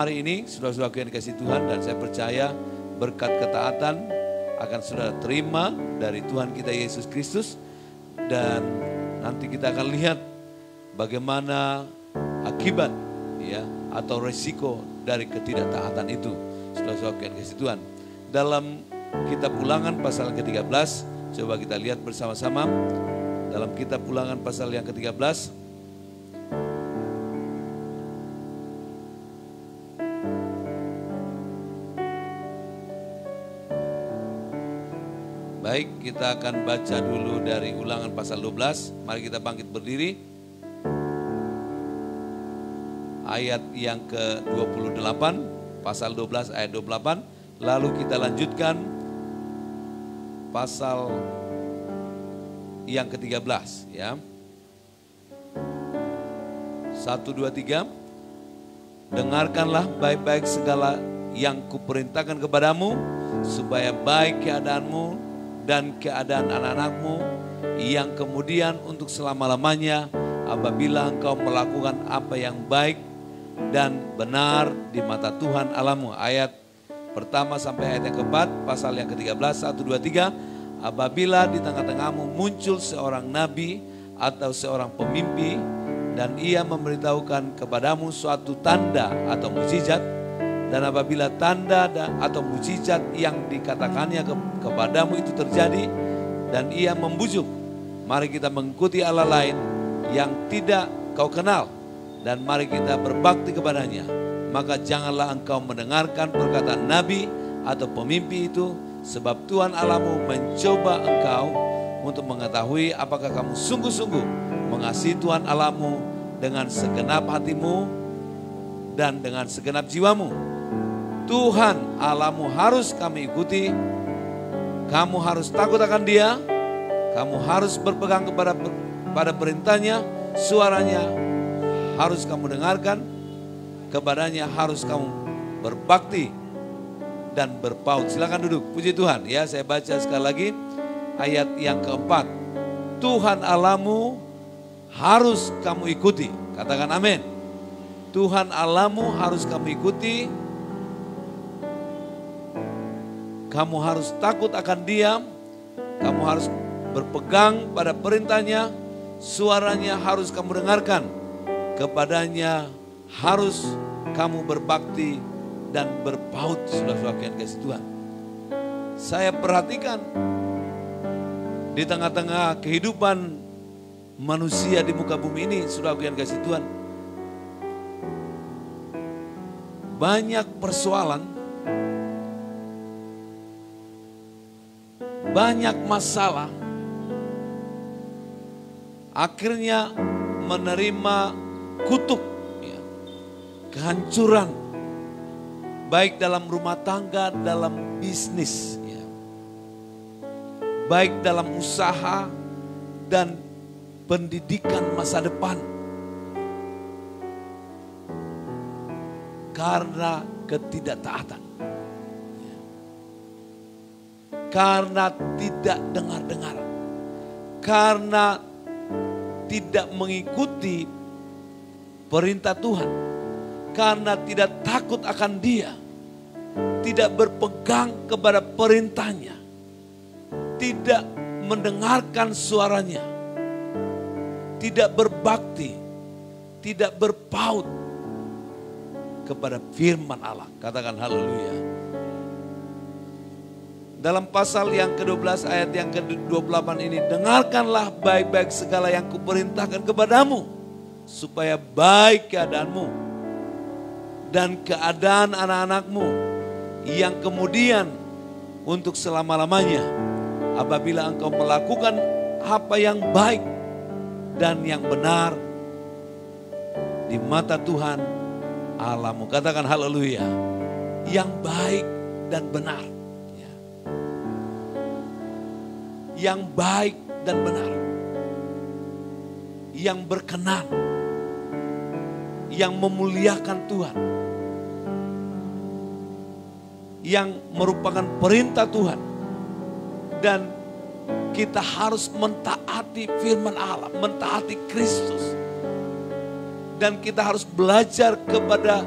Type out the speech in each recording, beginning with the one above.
Hari ini saudara-saudara yang dikasih Tuhan, dan saya percaya berkat ketaatan akan saudara terima dari Tuhan kita Yesus Kristus. Dan nanti kita akan lihat bagaimana akibat ya atau resiko dari ketidaktaatan itu, saudara-saudara yang dikasih Tuhan. Dalam kitab Ulangan pasal ke-13, coba kita lihat bersama-sama. Dalam kitab Ulangan pasal yang ke-13, baik, kita akan baca dulu dari Ulangan pasal 12. Mari kita bangkit berdiri. Ayat yang ke-28, pasal 12 ayat 28. Lalu kita lanjutkan pasal yang ke-13 ya. 1, 2, 3. Dengarkanlah baik-baik segala yang kuperintahkan kepadamu, supaya baik keadaanmu dan keadaan anak-anakmu, yang kemudian untuk selama-lamanya apabila engkau melakukan apa yang baik dan benar di mata Tuhan Allahmu. Ayat pertama sampai ayat yang keempat, pasal yang ke-13, 1, 2, 3. Apabila di tengah-tengahmu muncul seorang nabi atau seorang pemimpi, dan ia memberitahukan kepadamu suatu tanda atau mukjizat, dan apabila tanda atau mukjizat yang dikatakannya kepadamu itu terjadi, dan ia membujuk, mari kita mengikuti Allah lain yang tidak kau kenal, dan mari kita berbakti kepadanya, maka janganlah engkau mendengarkan perkataan nabi atau pemimpi itu, sebab Tuhan Allahmu mencoba engkau untuk mengetahui apakah kamu sungguh-sungguh mengasihi Tuhan Allahmu dengan segenap hatimu dan dengan segenap jiwamu. Tuhan Allahmu harus kami ikuti, kamu harus takut akan Dia, kamu harus berpegang pada perintahnya, suaranya harus kamu dengarkan, kepadanya harus kamu berbakti dan berpaut. Silakan duduk, puji Tuhan. Ya, saya baca sekali lagi ayat yang keempat. Tuhan Allahmu harus kamu ikuti. Katakan amin. Tuhan Allahmu harus kamu ikuti. Kamu harus takut akan Dia. Kamu harus berpegang pada perintahnya. Suaranya harus kamu dengarkan. Kepadanya harus kamu berbakti dan berpaut, saudara-saudara yang kasih Tuhan. Saya perhatikan di tengah-tengah kehidupan manusia di muka bumi ini, saudara yang kasih Tuhan, banyak persoalan, banyak masalah, akhirnya menerima kutuk, ya, kehancuran, baik dalam rumah tangga, dalam bisnis, ya, baik dalam usaha dan pendidikan masa depan, karena ketidaktaatan, karena tidak dengar-dengar, karena tidak mengikuti perintah Tuhan, karena tidak takut akan Dia, tidak berpegang kepada perintahnya, tidak mendengarkan suaranya, tidak berbakti, tidak berpaut kepada firman Allah. Katakan haleluya. Dalam pasal yang ke-12 ayat yang ke-28 ini, dengarkanlah baik-baik segala yang kuperintahkan kepadamu, supaya baik keadaanmu dan keadaan anak-anakmu, yang kemudian untuk selama-lamanya apabila engkau melakukan apa yang baik dan yang benar di mata Tuhan Allahmu. Katakan haleluya. Yang baik dan benar, ya. Yang baik dan benar, yang berkenan, yang memuliakan Tuhan, yang merupakan perintah Tuhan. Dan kita harus mentaati firman Allah, mentaati Kristus. Dan kita harus belajar kepada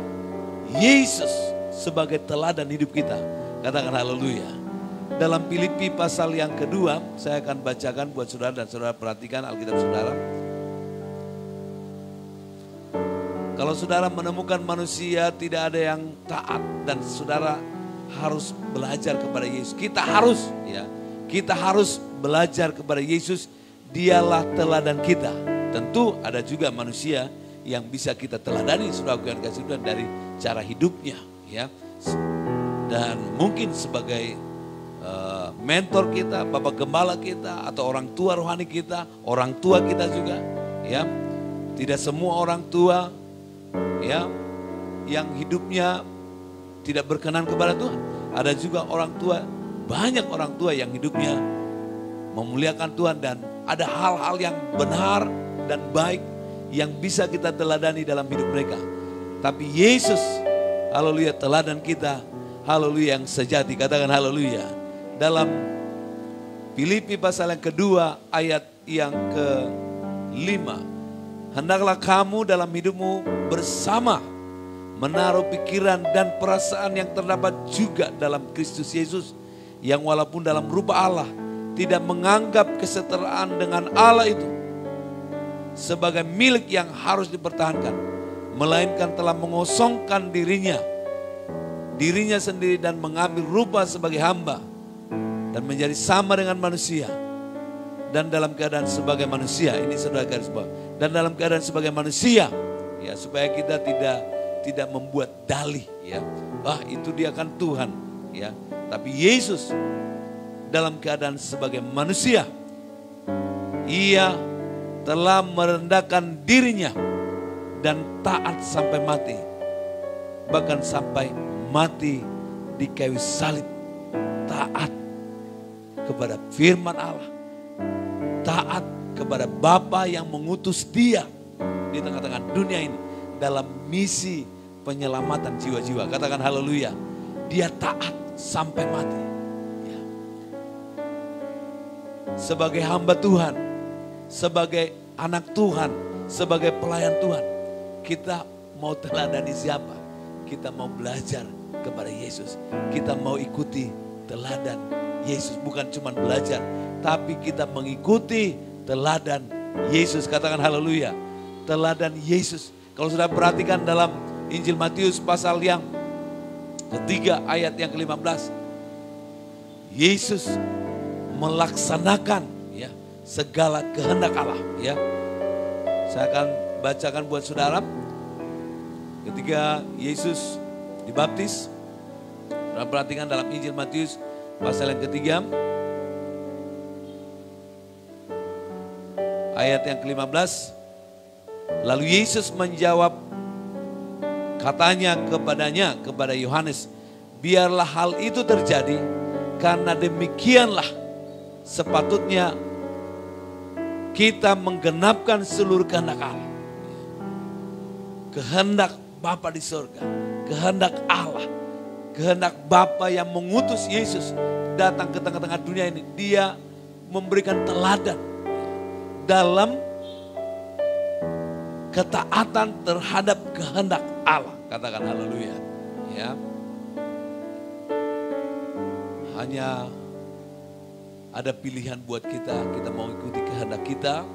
Yesus sebagai teladan hidup kita. Katakan haleluya. Dalam Filipi pasal yang kedua, saya akan bacakan buat saudara dan saudara perhatikan Alkitab saudara. Kalau saudara menemukan manusia tidak ada yang taat dan saudara harus belajar kepada Yesus. Kita harus belajar kepada Yesus. Dialah teladan kita. Tentu ada juga manusia yang bisa kita teladani, saudara yang kasih Tuhan, dari cara hidupnya, ya. Dan mungkin sebagai mentor kita, bapak gembala kita, atau orang tua rohani kita, orang tua kita juga, ya. Tidak semua orang tua, ya, yang hidupnya tidak berkenan kepada Tuhan. Ada juga orang tua, banyak orang tua yang hidupnya memuliakan Tuhan dan ada hal-hal yang benar dan baik yang bisa kita teladani dalam hidup mereka. Tapi Yesus, haleluya, teladan kita, haleluya, yang sejati. Katakan haleluya. Dalam Filipi pasal yang kedua ayat yang ke-5. Hendaklah kamu dalam hidupmu bersama menaruh pikiran dan perasaan yang terdapat juga dalam Kristus Yesus, yang walaupun dalam rupa Allah tidak menganggap kesetaraan dengan Allah itu sebagai milik yang harus dipertahankan, melainkan telah mengosongkan dirinya sendiri dan mengambil rupa sebagai hamba dan menjadi sama dengan manusia. Dan dalam keadaan sebagai manusia, ini saudara garis bawah, dan dalam keadaan sebagai manusia, ya, supaya kita tidak membuat dalih, ya, itu dia kan Tuhan, ya. Tapi Yesus dalam keadaan sebagai manusia, ia telah merendahkan dirinya dan taat sampai mati, bahkan sampai mati di kayu salib. Taat kepada firman Allah, taat kepada Bapa yang mengutus dia di tengah-tengah dunia ini dalam misi penyelamatan jiwa-jiwa. Katakan haleluya. Dia taat sampai mati, ya. Sebagai hamba Tuhan, sebagai anak Tuhan, sebagai pelayan Tuhan, kita mau teladani siapa? Kita mau belajar kepada Yesus. Kita mau ikuti teladan Yesus. Bukan cuma belajar, tapi kita mengikuti teladan Yesus. Katakan haleluya. Teladan Yesus. Kalau sudah perhatikan dalam Injil Matius pasal yang ketiga ayat yang ke-15. Yesus melaksanakan, ya, segala kehendak Allah, ya. Saya akan bacakan buat saudara. Ketika Yesus dibaptis, saudara perhatikan dalam Injil Matius pasal yang ketiga ayat yang ke-15. Lalu Yesus menjawab, katanya kepada Yohanes, biarlah hal itu terjadi, karena demikianlah sepatutnya kita menggenapkan seluruh kehendak Allah. Kehendak Bapa di surga, kehendak Allah, kehendak Bapa yang mengutus Yesus datang ke tengah-tengah dunia ini. Dia memberikan teladan dalam ketaatan terhadap kehendak Allah. Katakan haleluya, ya. Hanya ada pilihan buat kita mau ikuti kehendak kita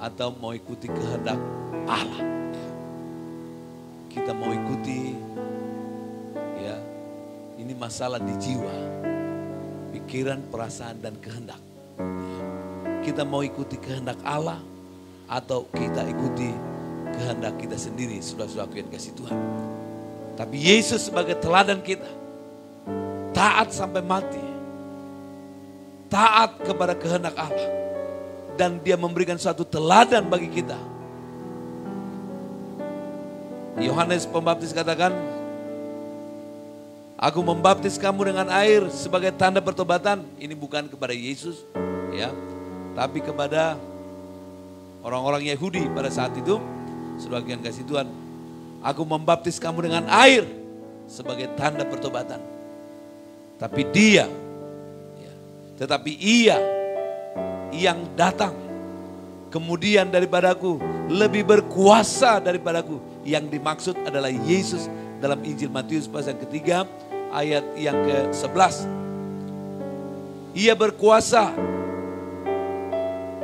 atau mau ikuti kehendak Allah. Kita mau ikuti, ya, ini masalah di jiwa, pikiran, perasaan, dan kehendak. Ya. Kita mau ikuti kehendak Allah atau kita ikuti kehendak kita sendiri, saudara-saudaraku yang kasih Tuhan. Tapi Yesus sebagai teladan kita, taat sampai mati, taat kepada kehendak Allah, dan dia memberikan suatu teladan bagi kita. Yohanes Pembaptis katakan, aku membaptis kamu dengan air sebagai tanda pertobatan. Ini bukan kepada Yesus, ya, tapi kepada orang-orang Yahudi pada saat itu. Sebagian kasih Tuhan, aku membaptis kamu dengan air sebagai tanda pertobatan. Tapi dia, ya, tetapi ia yang datang kemudian daripadaku lebih berkuasa daripadaku. Yang dimaksud adalah Yesus dalam Injil Matius pasal ketiga ayat yang ke-11. Ia berkuasa,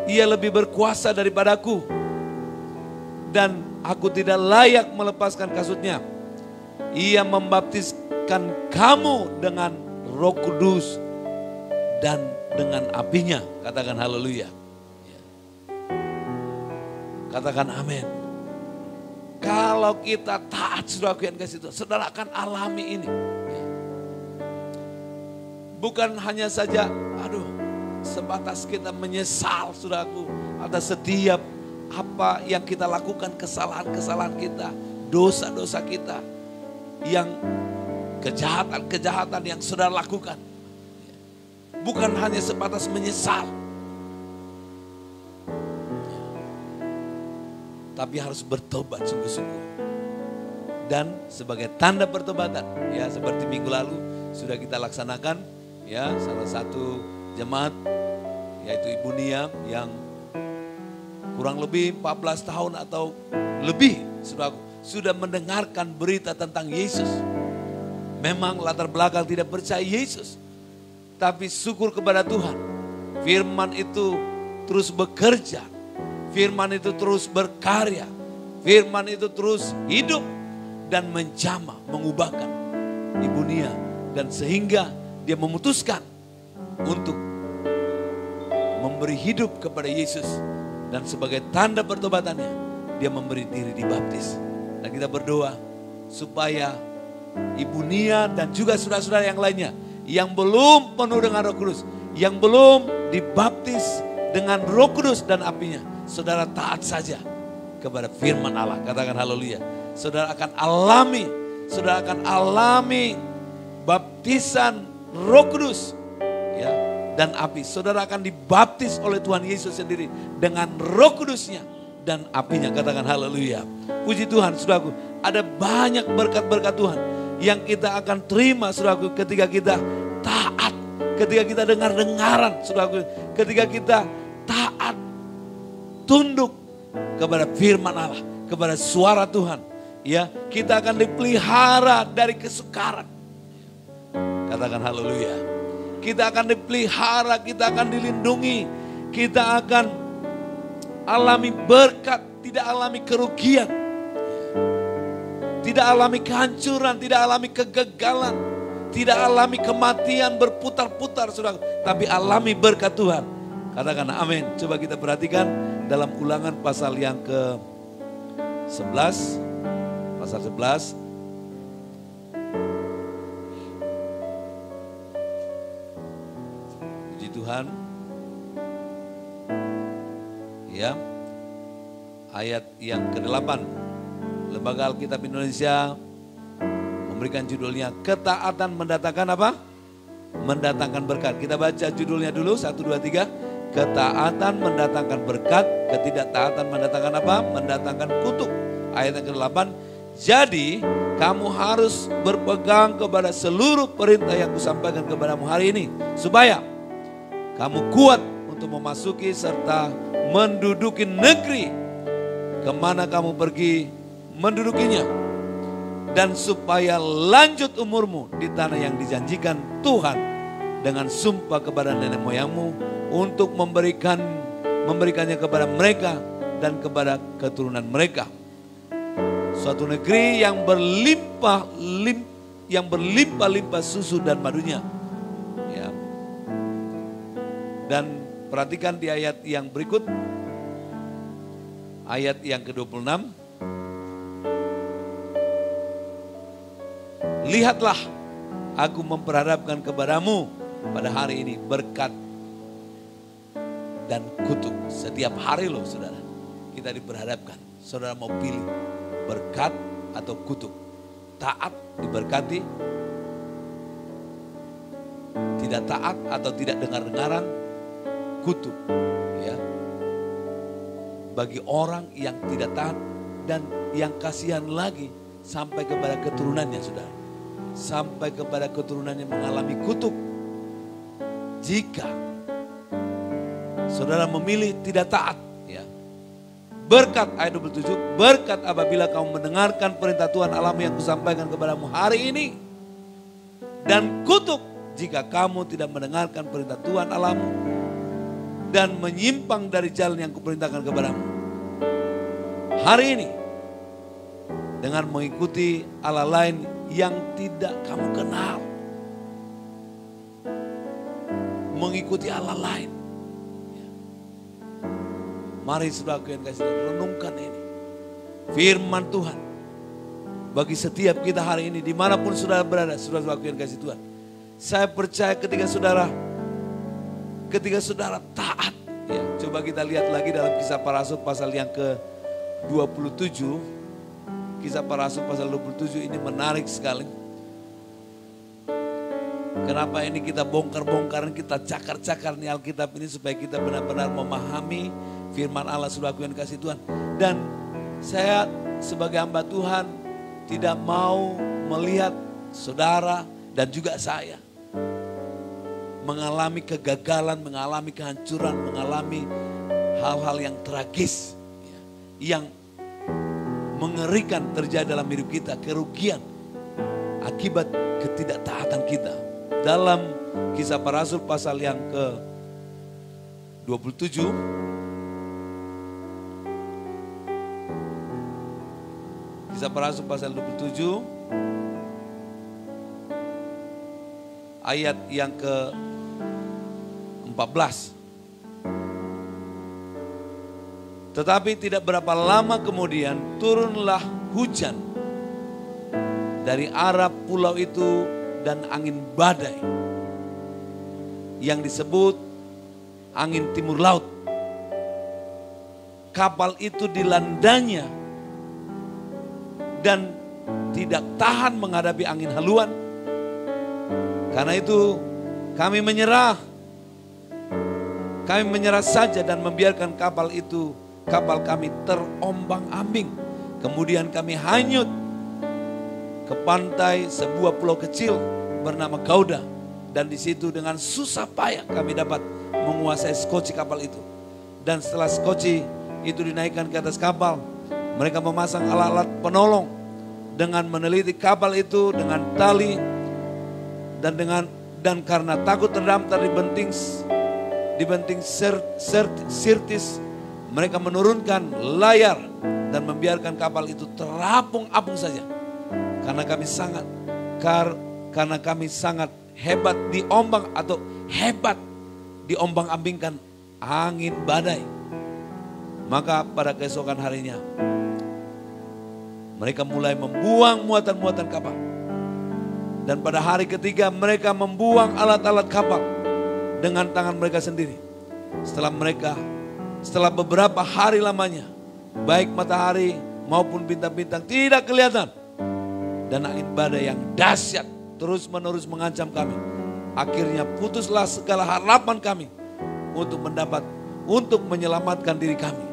ia lebih berkuasa daripadaku, dan aku tidak layak melepaskan kasutnya. Ia membaptiskan kamu dengan Roh Kudus dan dengan apinya. Katakan haleluya. Katakan amin. Kalau kita taat, saudaraku yang kasih Tuhan, saudara akan alami ini. Bukan hanya saja, sebatas kita menyesal, saudaraku, atas setiap apa yang kita lakukan, kesalahan-kesalahan kita, dosa-dosa kita, yang kejahatan-kejahatan yang saudara lakukan. Bukan hanya sebatas menyesal, tapi harus bertobat sungguh-sungguh. Dan sebagai tanda pertobatan, ya seperti minggu lalu sudah kita laksanakan, ya salah satu jemaat yaitu Ibu Nia yang kurang lebih 14 tahun atau lebih sudah mendengarkan berita tentang Yesus. Memang latar belakang tidak percaya Yesus, tapi syukur kepada Tuhan, firman itu terus bekerja, firman itu terus berkarya, firman itu terus hidup dan menjamah, mengubahkan Ibu Nia, dan sehingga dia memutuskan untuk memberi hidup kepada Yesus, dan sebagai tanda pertobatannya dia memberi diri dibaptis. Dan kita berdoa supaya Ibu Nia dan juga saudara-saudara yang lainnya yang belum penuh dengan Roh Kudus, yang belum dibaptis dengan Roh Kudus dan apinya, saudara taat saja kepada firman Allah. Katakan haleluya. Saudara akan alami baptisan Roh Kudus, ya, dan api. Saudara akan dibaptis oleh Tuhan Yesus sendiri dengan Roh Kudusnya dan apinya. Katakan haleluya. Puji Tuhan, saudaraku, ada banyak berkat-berkat Tuhan yang kita akan terima, saudaraku, ketika kita taat, ketika kita dengar-dengaran, saudaraku, ketika kita taat, tunduk kepada firman Allah, kepada suara Tuhan, ya, kita akan dipelihara dari kesukaran. Katakan haleluya. Kita akan dipelihara, kita akan dilindungi, kita akan alami berkat, tidak alami kerugian, tidak alami kehancuran, tidak alami kegagalan, tidak alami kematian berputar-putar, saudara, tapi alami berkat Tuhan. Katakan amin. Coba kita perhatikan dalam Ulangan pasal yang ke-11, pasal 11. Puji Tuhan. Ya. Ayat yang ke-8. Lembaga Alkitab Indonesia memberikan judulnya ketaatan mendatangkan apa? Mendatangkan berkat. Kita baca judulnya dulu, 1, 2, 3. Ketaatan mendatangkan berkat, ketidaktaatan mendatangkan apa? Mendatangkan kutuk. Ayat yang ke-8. Jadi kamu harus berpegang kepada seluruh perintah yang kusampaikan kepadamu hari ini, supaya kamu kuat untuk memasuki serta menduduki negeri kemana kamu pergi mendudukinya, dan supaya lanjut umurmu di tanah yang dijanjikan Tuhan dengan sumpah kepada nenek moyangmu untuk memberikannya kepada mereka dan kepada keturunan mereka. Suatu negeri yang berlimpah-limpah susu dan madunya. Ya. Dan perhatikan di ayat yang berikut, ayat yang ke-26. Lihatlah, aku memperhadapkan kepadamu pada hari ini berkat dan kutuk. Setiap hari loh saudara, kita diperhadapkan. Saudara mau pilih berkat atau kutuk? Taat diberkati, tidak taat atau tidak dengar-dengaran, kutuk. Ya. Bagi orang yang tidak taat dan yang kasihan lagi sampai kepada keturunannya, saudara. Sampai kepada keturunannya mengalami kutuk. Jika saudara memilih tidak taat, ya, Berkat ayat 27, berkat apabila kamu mendengarkan perintah Tuhan Allahmu yang kusampaikan kepadamu hari ini. Dan kutuk jika kamu tidak mendengarkan perintah Tuhan Allahmu dan menyimpang dari jalan yang kuperintahkan kepadamu hari ini, dengan mengikuti Allah lain yang tidak kamu kenal. Mengikuti Allah lain. Mari saudaraku yang kasih, renungkan ini. Firman Tuhan. Bagi setiap kita hari ini, dimanapun saudara berada, saudaraku yang kasih Tuhan. Saya percaya ketika saudara taat. Ya, coba kita lihat lagi dalam Kisah Para Rasul pasal yang ke-27. Kisah Para Rasul pasal 27 ini menarik sekali. Kenapa ini kita bongkar-bongkar, kita cakar-cakar nih Alkitab ini supaya kita benar-benar memahami firman Allah, saudaraku yang kasih Tuhan. Dan saya sebagai hamba Tuhan tidak mau melihat saudara dan juga saya mengalami kegagalan, mengalami kehancuran, mengalami hal-hal yang tragis, yang mengerikan terjadi dalam hidup kita, kerugian akibat ketidaktaatan kita. Dalam Kisah Para Rasul pasal yang ke-27, Kisah Para Rasul pasal 27 ayat yang ke-14. Tetapi tidak berapa lama kemudian turunlah hujan dari arah pulau itu dan angin badai yang disebut angin timur laut. Kapal itu dilandanya dan tidak tahan menghadapi angin haluan. Karena itu kami menyerah. Kami menyerah saja dan membiarkan kapal kami terombang-ambing. Kemudian kami hanyut ke pantai sebuah pulau kecil bernama Kauda, dan di situ dengan susah payah kami dapat menguasai skoci kapal itu. Dan setelah skoci itu dinaikkan ke atas kapal, mereka memasang alat-alat penolong dengan meneliti kapal itu dengan tali dan karena takut terdampar di benting sirtis, mereka menurunkan layar dan membiarkan kapal itu terapung-apung saja. Karena kami sangat hebat diombang-ambingkan angin badai. Maka pada keesokan harinya mereka mulai membuang muatan-muatan kapal. Dan pada hari ketiga mereka membuang alat-alat kapal dengan tangan mereka sendiri. Setelah beberapa hari lamanya, baik matahari maupun bintang-bintang tidak kelihatan. Dan angin badai yang dahsyat terus-menerus mengancam kami. Akhirnya putuslah segala harapan kami untuk menyelamatkan diri kami.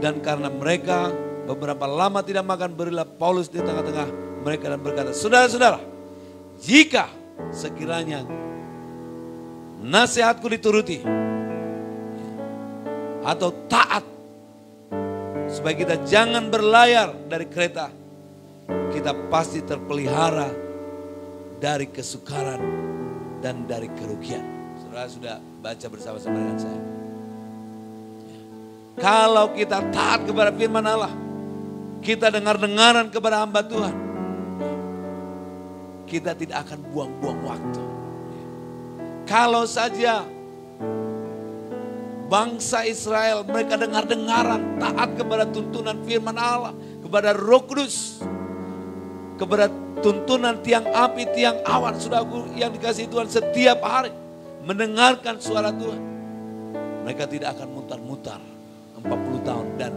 Dan karena mereka beberapa lama tidak makan, berilah Paulus di tengah-tengah mereka dan berkata, saudara-saudara, jika sekiranya nasihatku dituruti atau taat, supaya kita jangan berlayar dari kereta, kita pasti terpelihara dari kesukaran dan dari kerugian. Saudara sudah baca bersama-sama dengan saya. Kalau kita taat kepada firman Allah, kita dengar-dengaran kepada hamba Tuhan, kita tidak akan buang-buang waktu. Kalau saja bangsa Israel mereka dengar-dengaran, taat kepada tuntunan firman Allah, kepada Roh Kudus, kepada tuntunan tiang api, tiang awan, saudaraku yang dikasihi Tuhan, setiap hari mendengarkan suara Tuhan, mereka tidak akan mutar-mutar 40 tahun dan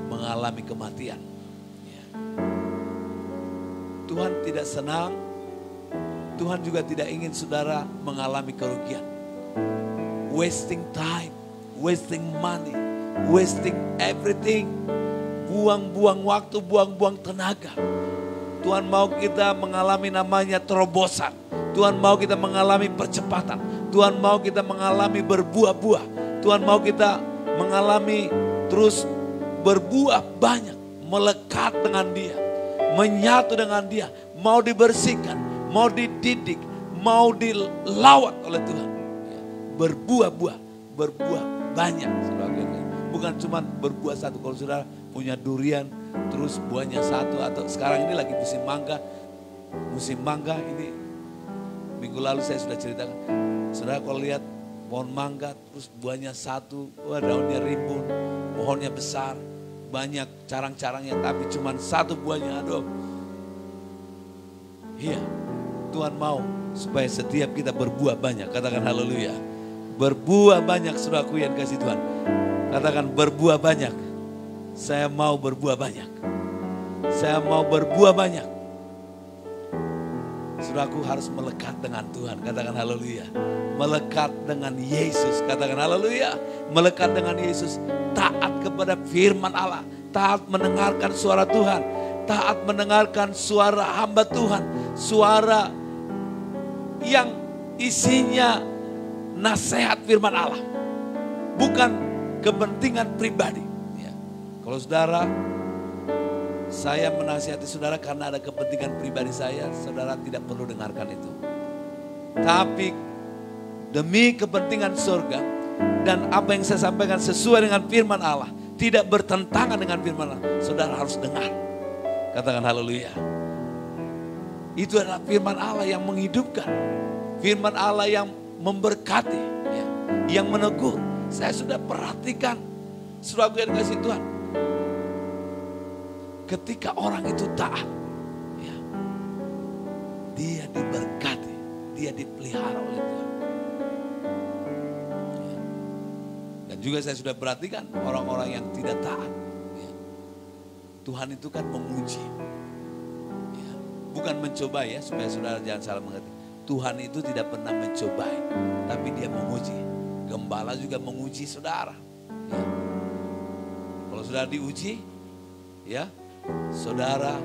mengalami kematian. Tuhan tidak senang, Tuhan juga tidak ingin saudara mengalami kerugian. Wasting time, wasting money, wasting everything. Buang-buang waktu, buang-buang tenaga. Tuhan mau kita mengalami namanya terobosan. Tuhan mau kita mengalami percepatan. Tuhan mau kita mengalami berbuah-buah. Tuhan mau kita mengalami terus berbuah banyak. Melekat dengan Dia. Menyatu dengan Dia. Mau dibersihkan. Mau dididik. Mau dilawat oleh Tuhan. Berbuah-buah. Berbuah banyak. Bukan cuma berbuah satu. Kalau saudara punya durian terus buahnya satu. Atau sekarang ini lagi musim mangga. Musim mangga ini minggu lalu saya sudah ceritakan. Saudara kalau lihat pohon mangga terus buahnya satu, wah daunnya rimbun, pohonnya besar, banyak carang-carangnya tapi cuma satu buahnya, aduh. Iya, Tuhan mau supaya setiap kita berbuah banyak, katakan haleluya. Berbuah banyak saudaraku yang kasih Tuhan. Katakan berbuah banyak, saya mau berbuah banyak. Saya mau berbuah banyak. Saudaraku harus melekat dengan Tuhan, katakan haleluya. Melekat dengan Yesus, katakan haleluya. Melekat dengan Yesus, taat kepada firman Allah, taat mendengarkan suara Tuhan, taat mendengarkan suara hamba Tuhan, suara yang isinya nasihat firman Allah, bukan kepentingan pribadi. Ya. Kalau saudara, saya menasihati saudara karena ada kepentingan pribadi saya, saudara tidak perlu dengarkan itu. Tapi demi kepentingan surga dan apa yang saya sampaikan sesuai dengan firman Allah, tidak bertentangan dengan firman Allah, saudara harus dengar. Katakan haleluya. Itu adalah firman Allah yang menghidupkan, firman Allah yang memberkati, ya, yang menegur. Saya sudah perhatikan, saudara yang kasih Tuhan. Ketika orang itu taat, ya, dia diberkati, dia dipelihara oleh Tuhan. Ya. Dan juga saya sudah perhatikan orang-orang yang tidak taat. Ya. Tuhan itu kan menguji. Ya. Bukan mencoba ya, supaya saudara jangan salah mengerti. Tuhan itu tidak pernah mencobai, tapi dia menguji. Gembala juga menguji saudara. Ya. Kalau saudara diuji, ya, saudara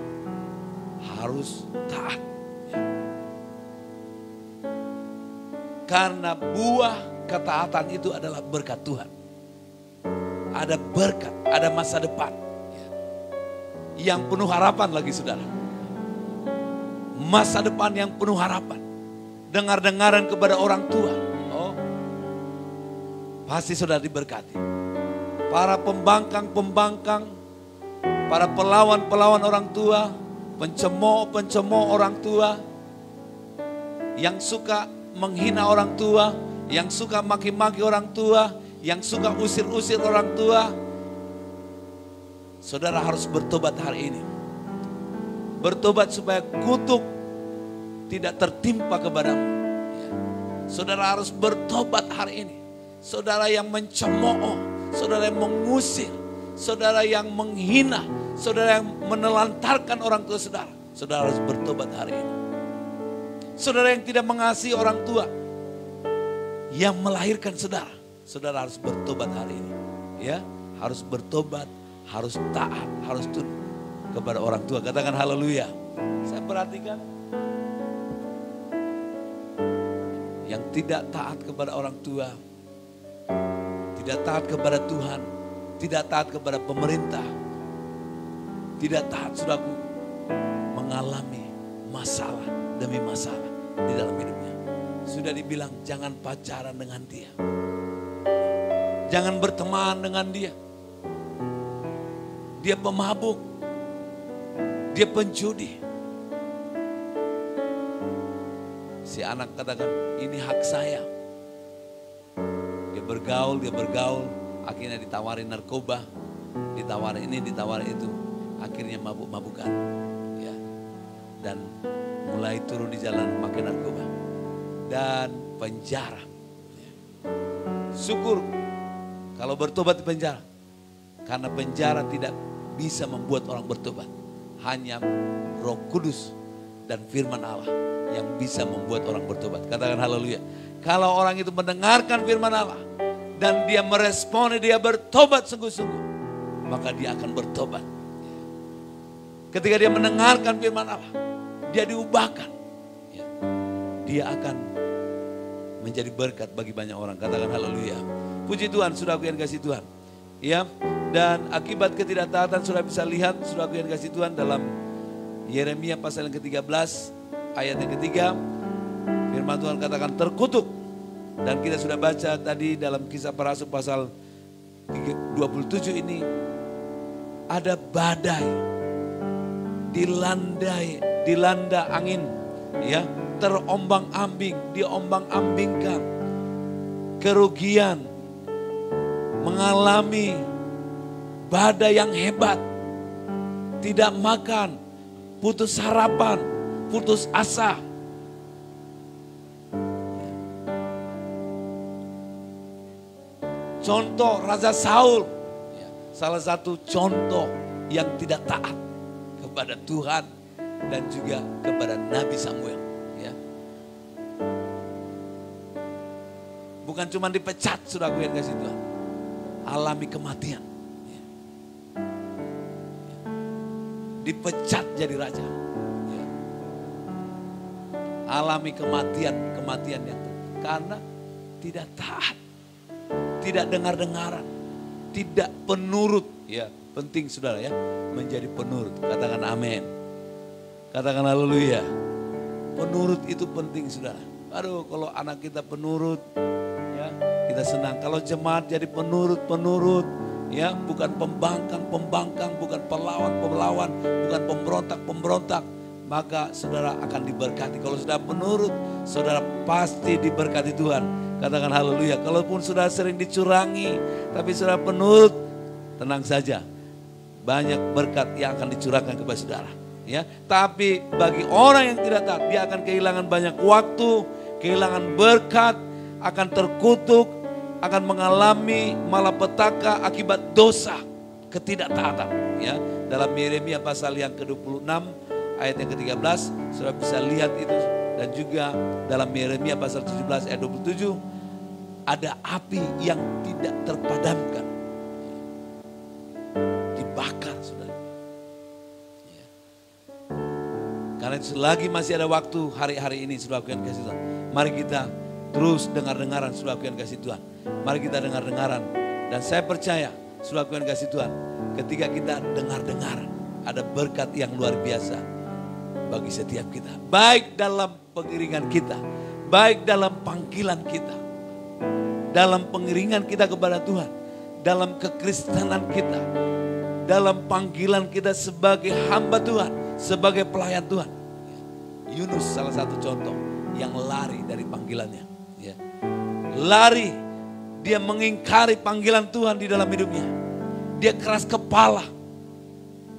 harus taat. Ya. Karena buah ketaatan itu adalah berkat Tuhan. Ada berkat, ada masa depan. Ya. Yang penuh harapan lagi saudara. Masa depan yang penuh harapan. Dengar-dengaran kepada orang tua. Oh, pasti saudara diberkati. Para pembangkang-pembangkang, para pelawan-pelawan orang tua, pencemooh-pencemooh orang tua, yang suka menghina orang tua, yang suka maki-maki orang tua, yang suka usir-usir orang tua, saudara harus bertobat hari ini. Bertobat supaya kutuk tidak tertimpa kepadamu. Ya. Saudara harus bertobat hari ini. Saudara yang mencemooh, saudara yang mengusir, saudara yang menghina, saudara yang menelantarkan orang tua saudara. Saudara harus bertobat hari ini. Saudara yang tidak mengasihi orang tua yang melahirkan saudara. Saudara harus bertobat hari ini. Ya, harus bertobat, harus taat, harus tunduk kepada orang tua. Katakan haleluya. Saya perhatikan yang tidak taat kepada orang tua, tidak taat kepada Tuhan, tidak taat kepada pemerintah, tidak taat, saudaraku, mengalami masalah demi masalah di dalam hidupnya. Sudah dibilang jangan pacaran dengan dia, jangan berteman dengan dia. Dia pemabuk, dia pencudi. Si anak katakan, ini hak saya. Dia bergaul, akhirnya ditawarin narkoba, ditawarin ini, ditawarin itu. Akhirnya mabuk-mabukan. Ya. Dan mulai turun di jalan pakai narkoba. Dan penjara. Ya. Syukur kalau bertobat di penjara. Karena penjara tidak bisa membuat orang bertobat. Hanya Roh Kudus dan firman Allah yang bisa membuat orang bertobat. Katakan haleluya. Kalau orang itu mendengarkan firman Allah dan dia merespon, dia bertobat sungguh-sungguh, maka dia akan bertobat. Ketika dia mendengarkan firman Allah, dia diubahkan. Dia akan menjadi berkat bagi banyak orang. Katakan haleluya. Puji Tuhan, saudaraku yang kasih Tuhan. Ya, dan akibat ketidaktaatan sudah bisa lihat, saudaraku yang kasih Tuhan, dalam Yeremia pasal yang ke-13 ayat yang ketiga, firman Tuhan katakan terkutuk. Dan kita sudah baca tadi dalam Kisah Para Rasul pasal 27 ini, ada badai, dilanda angin, ya, terombang-ambing, diombang-ambingkan, kerugian, mengalami badai yang hebat, tidak makan, putus harapan, putus asa. Contoh Raja Saul, salah satu contoh yang tidak taat kepada Tuhan dan juga kepada Nabi Samuel. Ya. Bukan cuma dipecat, saudaraku yang kasih Tuhan, alami kematian. Ya. Dipecat jadi raja. Ya. Alami kematian yang karena tidak taat. Tidak dengar-dengaran, tidak penurut. Ya, penting saudara ya, menjadi penurut. Katakan amin. Katakan haleluya. Penurut itu penting saudara. Aduh, kalau anak kita penurut, ya kita senang. Kalau jemaat jadi penurut, ya bukan pembangkang, bukan pelawan, bukan pemberontak, maka saudara akan diberkati. Kalau sudah penurut, saudara pasti diberkati Tuhan. Katakan haleluya. Kalaupun sudah sering dicurangi, tapi sudah penurut, tenang saja. Banyak berkat yang akan dicurahkan kepada saudara. Ya, tapi bagi orang yang tidak taat, dia akan kehilangan banyak waktu, kehilangan berkat, akan terkutuk, akan mengalami malapetaka akibat dosa, ketidaktaatan. Ya, dalam Yeremia pasal yang ke-26 ayat yang ke-13, saudara bisa lihat itu. Dan juga dalam Yeremia pasal 17 ayat 27, ada api yang tidak terpadamkan. Dibakar, saudara. Ya. Karena selagi masih ada waktu hari-hari ini, saudara yang kasih Tuhan, mari kita terus dengar-dengaran, saudara yang kasih Tuhan. Mari kita dengar-dengaran. Dan saya percaya, saudara yang kasih Tuhan, ketika kita dengar-dengaran, ada berkat yang luar biasa bagi setiap kita. Baik dalam pengiringan kita, baik dalam panggilan kita, dalam pengiringan kita kepada Tuhan, dalam kekristenan kita, dalam panggilan kita sebagai hamba Tuhan, sebagai pelayan Tuhan. Yunus salah satu contoh yang lari dari panggilannya. Ya. Lari, dia mengingkari panggilan Tuhan di dalam hidupnya. Dia keras kepala.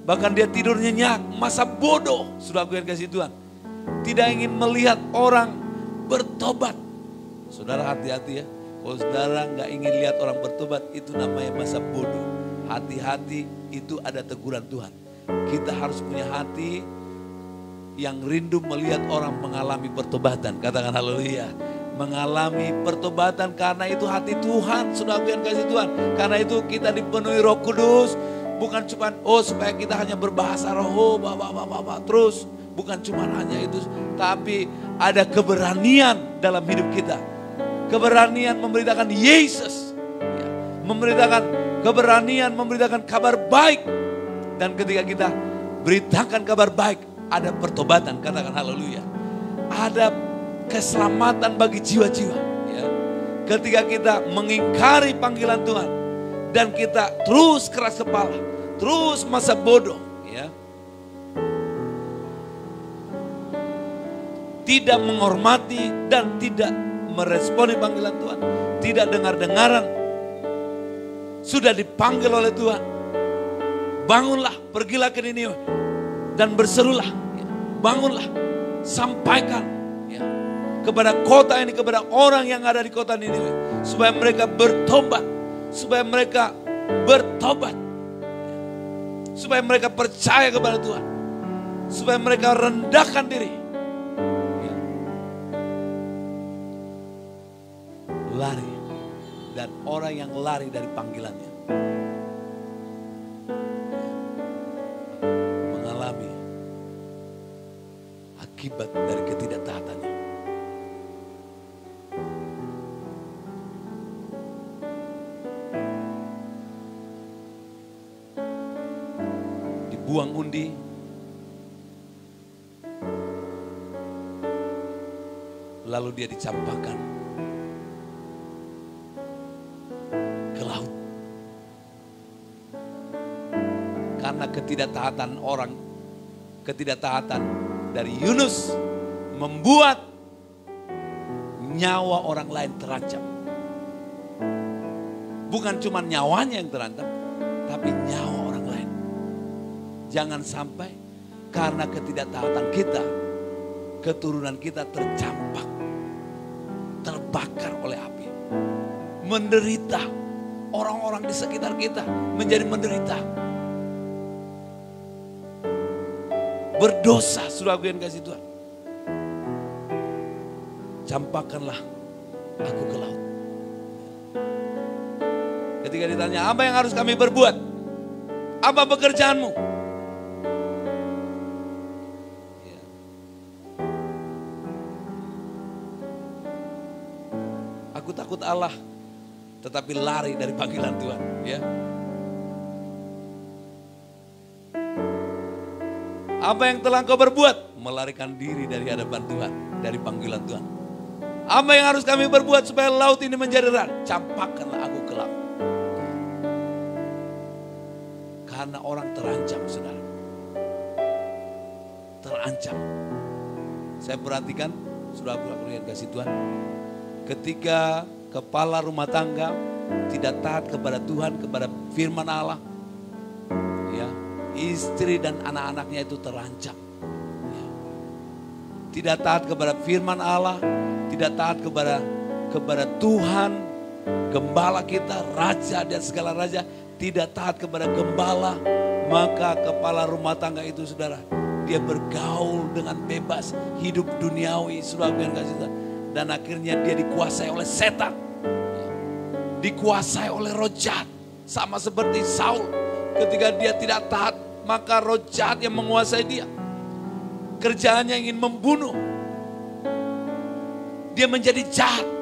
Bahkan dia tidur nyenyak, masa bodoh, saudaraku yang kasih Tuhan. Tidak ingin melihat orang bertobat. Saudara hati-hati ya, kalau saudara nggak ingin lihat orang bertobat, itu namanya masa bodoh. Hati-hati, itu ada teguran Tuhan. Kita harus punya hati yang rindu melihat orang mengalami pertobatan. Katakan haleluya. Mengalami pertobatan karena itu hati Tuhan, saudaraku yang kasih Tuhan. Karena itu kita dipenuhi Roh Kudus. Bukan cuma supaya kita hanya berbahasa roh, terus. Bukan cuma hanya itu. Tapi ada keberanian dalam hidup kita. Keberanian memberitakan Yesus. Ya, memberitakan keberanian, memberitakan kabar baik. Dan ketika kita beritakan kabar baik, ada pertobatan. Katakan haleluya. Ada keselamatan bagi jiwa-jiwa. Ya. Ketika kita mengingkari panggilan Tuhan. Dan kita terus keras kepala, terus masa bodoh, ya. Tidak menghormati dan tidak meresponi panggilan Tuhan, tidak dengar-dengaran. Sudah dipanggil oleh Tuhan. Bangunlah, pergilah ke Niniwe dan berserulah. Ya. Bangunlah, sampaikan ya, kepada kota ini, kepada orang yang ada di kota Niniwe, supaya mereka bertobat. Supaya mereka bertobat. Supaya mereka percaya kepada Tuhan. Supaya mereka rendahkan diri. Ya. Lari. Dan orang yang lari dari panggilannya mengalami akibat dari ketidaktaatannya. uang undi, lalu dia dicampakkan ke laut. Karena ketidaktaatan dari Yunus membuat nyawa orang lain terancam. Bukan cuma nyawanya yang terancam, tapi nyawa orang lain. Jangan sampai karena ketidaktaatan kita, keturunan kita tercampak, terbakar oleh api. Menderita, orang-orang di sekitar kita menjadi menderita. Berdosa, saudaraku yang kasih Tuhan. Campakkanlah aku ke laut. Ketika ditanya, apa yang harus kami berbuat? Apa pekerjaanmu? Ya. Aku takut Allah, tetapi lari dari panggilan Tuhan. Ya. Apa yang telah kau berbuat? Melarikan diri dari hadapan Tuhan, dari panggilan Tuhan. Apa yang harus kami berbuat supaya laut ini menjadi terang? Campakkanlah aku ke laut. Karena orang terancam, saudara. Terancam. Saya perhatikan, saudara-saudara yang kasih Tuhan. Ketika kepala rumah tangga tidak taat kepada Tuhan, kepada firman Allah. Ya, istri dan anak-anaknya itu terancam. Ya. Tidak taat kepada firman Allah, tidak taat kepada Tuhan, gembala kita, raja dan segala raja, tidak taat kepada gembala, maka kepala rumah tangga itu, saudara, dia bergaul dengan bebas, hidup duniawi, saudara yang kasih Tuhan, dan akhirnya dia dikuasai oleh setan, dikuasai oleh roh jahat, sama seperti Saul, ketika dia tidak taat, maka roh jahat yang menguasai dia, kerjaannya ingin membunuh, dia menjadi jahat.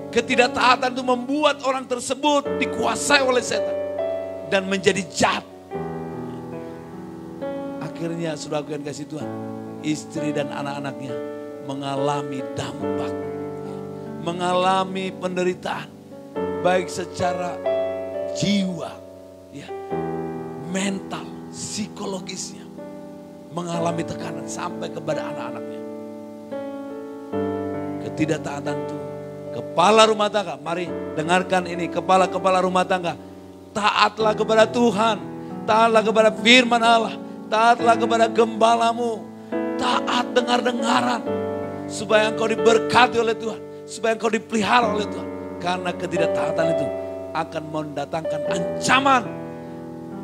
Ketidaktaatan itu membuat orang tersebut dikuasai oleh setan dan menjadi jahat. Akhirnya, saudaraku yang kasih Tuhan, istri dan anak-anaknya mengalami dampak, mengalami penderitaan, baik secara jiwa, ya, mental, psikologisnya, mengalami tekanan sampai kepada anak-anaknya. Ketidaktaatan itu, kepala rumah tangga, mari dengarkan ini, kepala-kepala rumah tangga, taatlah kepada Tuhan, taatlah kepada firman Allah, taatlah kepada gembalamu, taat dengar-dengaran, supaya engkau diberkati oleh Tuhan, supaya engkau dipelihara oleh Tuhan. Karena ketidaktaatan itu akan mendatangkan ancaman,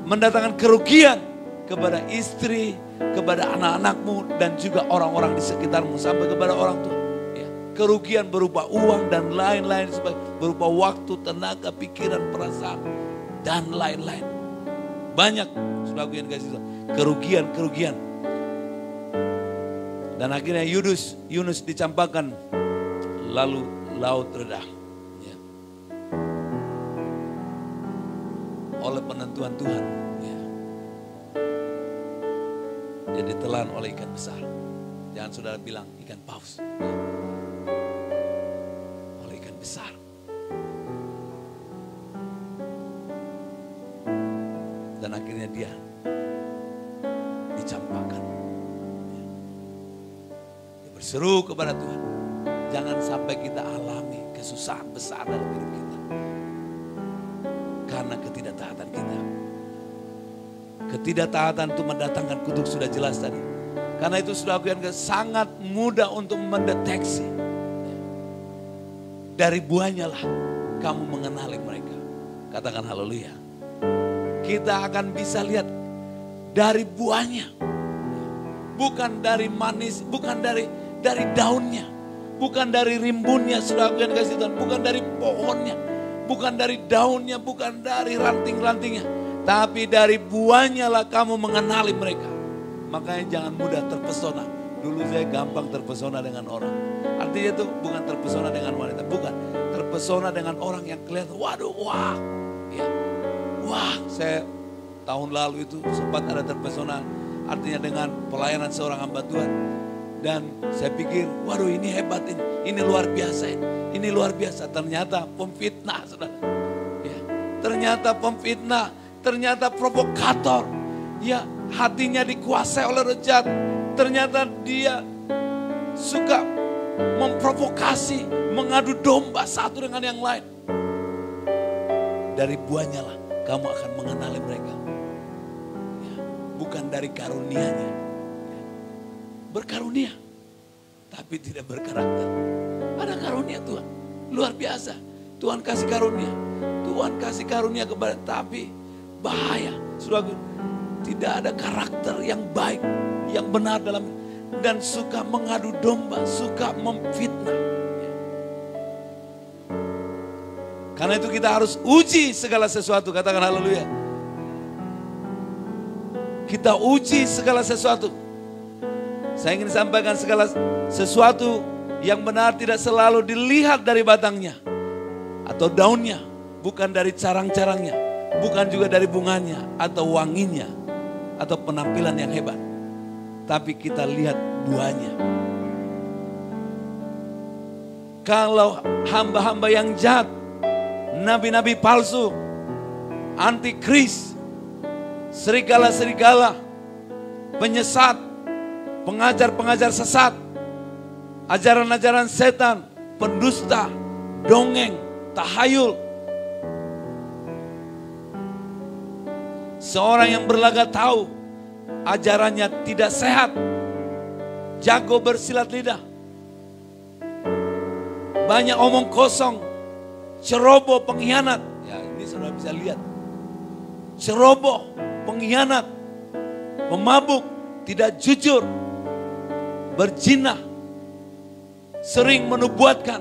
mendatangkan kerugian kepada istri, kepada anak-anakmu, dan juga orang-orang di sekitarmu, sampai kepada orang tua. Kerugian berupa uang dan lain-lain, berupa waktu, tenaga, pikiran, perasaan, dan lain-lain. Banyak, saudaraku yang kasih Tuhan, kerugian. Dan akhirnya Yunus dicampakkan, lalu laut reda. Ya. Oleh penentuan Tuhan, ya. Dia ditelan oleh ikan besar. Jangan saudara bilang ikan paus. Ya. Besar. Dan akhirnya dia dicampakkan. Dia berseru kepada Tuhan, jangan sampai kita alami kesusahan besar dalam hidup kita karena ketidaktaatan kita. Ketidaktaatan itu mendatangkan kutuk, sudah jelas tadi. Karena itu, saudaraku yang sangat mudah untuk mendeteksi. Dari buahnya lah kamu mengenali mereka. Katakan haleluya. Kita akan bisa lihat dari buahnya. Bukan dari manis, bukan dari daunnya. Bukan dari rimbunnya, saudara yang kasih Tuhan. Bukan dari pohonnya, bukan dari daunnya, bukan dari ranting-rantingnya. Tapi dari buahnya lah kamu mengenali mereka. Makanya jangan mudah terpesona. Dulu saya gampang terpesona dengan orang. Artinya itu bukan terpesona dengan wanita, bukan. Terpesona dengan orang yang kelihatan, waduh, wah. Ya. Wah, saya tahun lalu itu sempat ada terpesona, artinya dengan pelayanan seorang hamba Tuhan. Dan saya pikir, waduh ini hebat ini luar biasa ini luar biasa. Ternyata pemfitnah, saudara. Ya, ternyata pemfitnah, ternyata provokator. Ya, hatinya dikuasai oleh roh jahat. Ternyata dia suka memprovokasi, mengadu domba satu dengan yang lain. Dari buahnya lah kamu akan mengenali mereka. Ya, bukan dari karunianya. Ya, berkarunia, tapi tidak berkarakter. Ada karunia Tuhan, luar biasa. Tuhan kasih karunia. Tuhan kasih karunia kepada, tapi bahaya. Saudara, tidak ada karakter yang baik, yang benar dalam, dan suka mengadu domba, suka memfitnah. Karena itu kita harus uji segala sesuatu. Katakan haleluya. Kita uji segala sesuatu. Saya ingin sampaikan segala sesuatu yang benar tidak selalu dilihat dari batangnya atau daunnya, bukan dari carang-carangnya, bukan juga dari bunganya atau wanginya atau penampilan yang hebat. Tapi kita lihat buahnya. Kalau hamba-hamba yang jahat, nabi-nabi palsu, antikris, serigala-serigala, penyesat, pengajar-pengajar sesat, ajaran-ajaran setan, pendusta, dongeng, tahayul. Seorang yang berlagak tahu, ajarannya tidak sehat, jago bersilat lidah, banyak omong kosong, ceroboh, pengkhianat. Ya, ini saudara bisa lihat. Ceroboh, pengkhianat, pemabuk, tidak jujur, berzina, sering menubuatkan,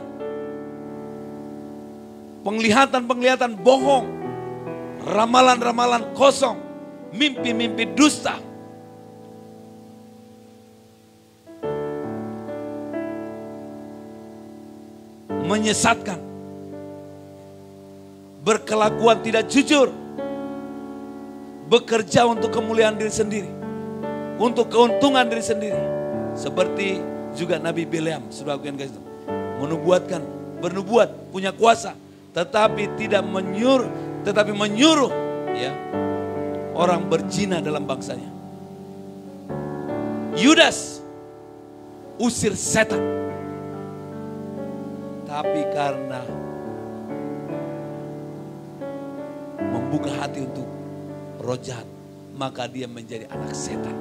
penglihatan-penglihatan bohong, ramalan-ramalan kosong, mimpi-mimpi dusta. Menyesatkan, berkelakuan tidak jujur, bekerja untuk kemuliaan diri sendiri, untuk keuntungan diri sendiri. Seperti juga Nabi Bileam, sudah aku yang kasih tahu, menubuatkan, bernubuat, punya kuasa, tetapi tidak menyuruh, tetapi menyuruh ya orang berzina dalam bangsanya. Yudas usir setan, tapi karena membuka hati untuk roh jahat, maka dia menjadi anak setan.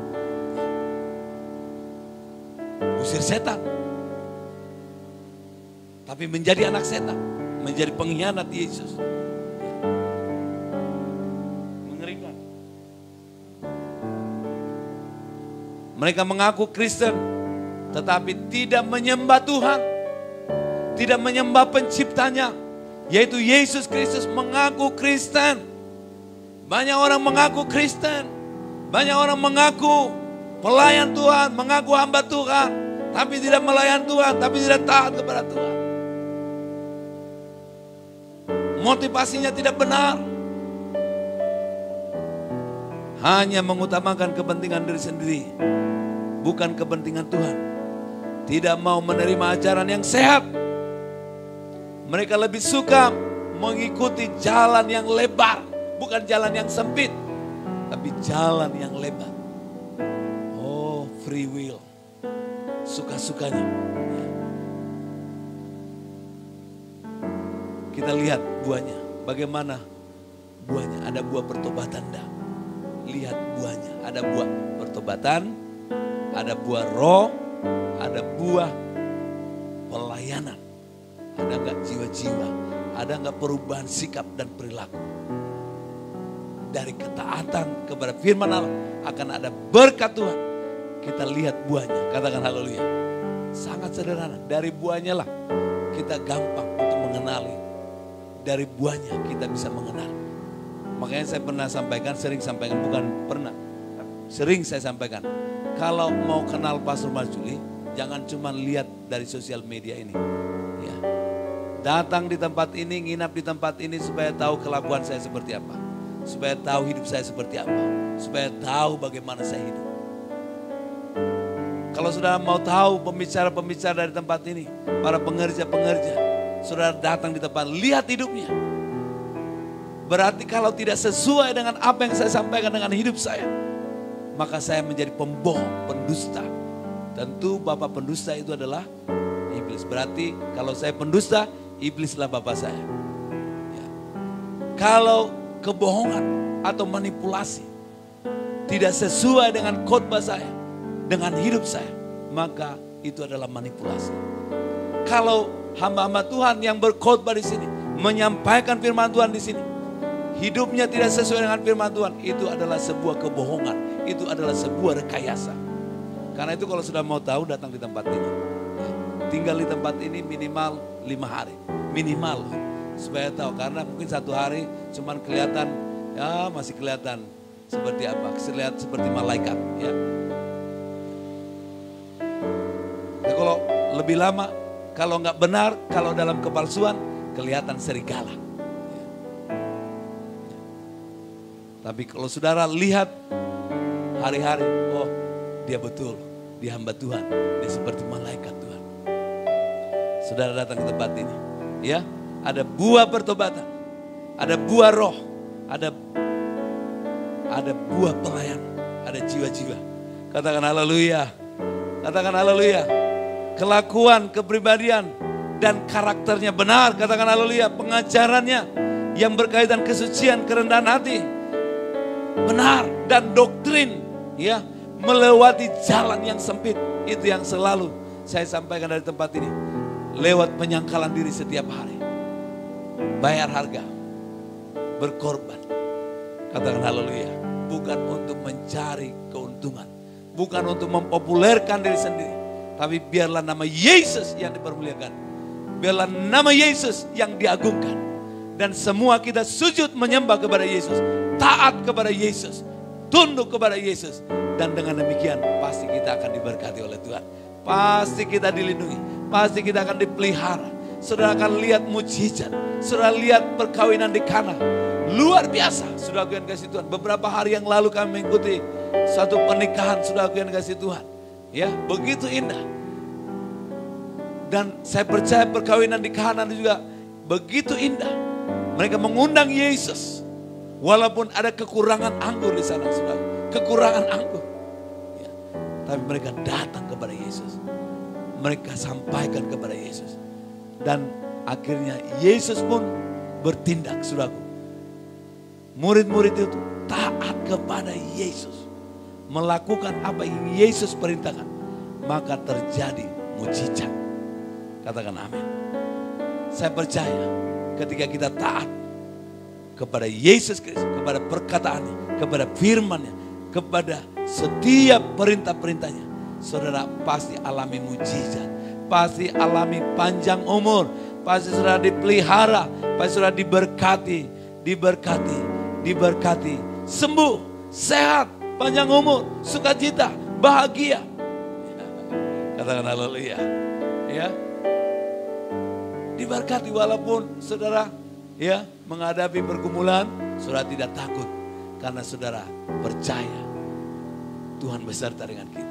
Usir setan, tapi menjadi anak setan, menjadi pengkhianat Yesus. Mengerikan. Mereka mengaku Kristen, tetapi tidak menyembah Tuhan, tidak menyembah penciptanya, yaitu Yesus Kristus. Mengaku Kristen. Banyak orang mengaku Kristen, banyak orang mengaku pelayan Tuhan, mengaku hamba Tuhan, tapi tidak melayan Tuhan, tapi tidak taat kepada Tuhan. Motivasinya tidak benar. Hanya mengutamakan kepentingan diri sendiri, bukan kepentingan Tuhan. Tidak mau menerima ajaran yang sehat. Mereka lebih suka mengikuti jalan yang lebar, bukan jalan yang sempit, tapi jalan yang lebar. Oh, free will. Suka-sukanya. Kita lihat buahnya. Bagaimana buahnya? Ada buah pertobatan dah. Lihat buahnya. Ada buah pertobatan, ada buah roh, ada buah pelayanan. Ada enggak jiwa-jiwa? Ada enggak perubahan sikap dan perilaku? Dari ketaatan kepada firman Allah akan ada berkat Tuhan. Kita lihat buahnya. Katakan haleluya. Sangat sederhana. Dari buahnya lah kita gampang untuk mengenali. Dari buahnya kita bisa mengenal. Makanya saya pernah sampaikan, sering sampaikan, bukan pernah, sering saya sampaikan. Kalau mau kenal Pastor Marzuli, jangan cuma lihat dari sosial media ini. Ya. Datang di tempat ini, nginap di tempat ini supaya tahu kelakuan saya seperti apa. Supaya tahu hidup saya seperti apa. Supaya tahu bagaimana saya hidup. Kalau saudara mau tahu pembicara-pembicara dari tempat ini, para pengerja-pengerja, saudara datang di tempat, lihat hidupnya. Berarti kalau tidak sesuai dengan apa yang saya sampaikan dengan hidup saya, maka saya menjadi pembohong, pendusta. Tentu bapak pendusta itu adalah iblis. Berarti kalau saya pendusta, iblislah bapak saya. Ya. Kalau kebohongan atau manipulasi tidak sesuai dengan khotbah saya, dengan hidup saya, maka itu adalah manipulasi. Kalau hamba-hamba Tuhan yang berkhotbah di sini, menyampaikan firman Tuhan di sini, hidupnya tidak sesuai dengan firman Tuhan, itu adalah sebuah kebohongan, itu adalah sebuah rekayasa. Karena itu kalau sudah mau tahu, datang di tempat ini. Tinggal di tempat ini minimal 5 hari, minimal, supaya tahu. Karena mungkin 1 hari cuman kelihatan, ya masih kelihatan seperti apa, kelihatan seperti malaikat, ya. Jadi kalau lebih lama, kalau nggak benar, kalau dalam kepalsuan, kelihatan serigala. Tapi kalau saudara lihat hari-hari, oh dia betul, dia hamba Tuhan, dia seperti malaikat Tuhan. Saudara datang ke tempat ini, ya, ada buah pertobatan, ada buah roh, ada buah pelayan, ada jiwa-jiwa. Katakan haleluya, katakan haleluya. Kelakuan, kepribadian, dan karakternya benar, katakan haleluya. Pengajarannya yang berkaitan kesucian, kerendahan hati, benar, dan doktrin, ya, melewati jalan yang sempit. Itu yang selalu saya sampaikan dari tempat ini. Lewat penyangkalan diri setiap hari, bayar harga, berkorban, katakan haleluya. Bukan untuk mencari keuntungan, bukan untuk mempopulerkan diri sendiri, tapi biarlah nama Yesus yang dipermuliakan, biarlah nama Yesus yang diagungkan, dan semua kita sujud menyembah kepada Yesus, taat kepada Yesus, tunduk kepada Yesus. Dan dengan demikian pasti kita akan diberkati oleh Tuhan. Pasti kita dilindungi, pasti kita akan dipelihara. Saudara akan lihat mujizat, saudara lihat perkawinan di Kana. Luar biasa, saudaraku yang kasih Tuhan. Beberapa hari yang lalu kami mengikuti satu pernikahan, saudaraku yang kasih Tuhan. Ya, begitu indah. Dan saya percaya perkawinan di Kana juga begitu indah. Mereka mengundang Yesus. Walaupun ada kekurangan anggur di sana, saudara. Kekurangan anggur. Ya. Tapi mereka datang kepada Yesus. Mereka sampaikan kepada Yesus. Dan akhirnya Yesus pun bertindak, saudaraku. Murid-murid itu taat kepada Yesus. Melakukan apa yang Yesus perintahkan. Maka terjadi mujizat. Katakan amin. Saya percaya ketika kita taat kepada Yesus Kristus, kepada perkataannya, kepada firman-Nya, kepada setiap perintah-perintahnya, saudara pasti alami mujizat, pasti alami panjang umur, pasti saudara dipelihara, pasti saudara diberkati, sembuh, sehat, panjang umur, sukacita, bahagia. Katakan haleluya. Ya. Diberkati walaupun saudara ya menghadapi pergumulan, saudara tidak takut karena saudara percaya Tuhan beserta dengan kita.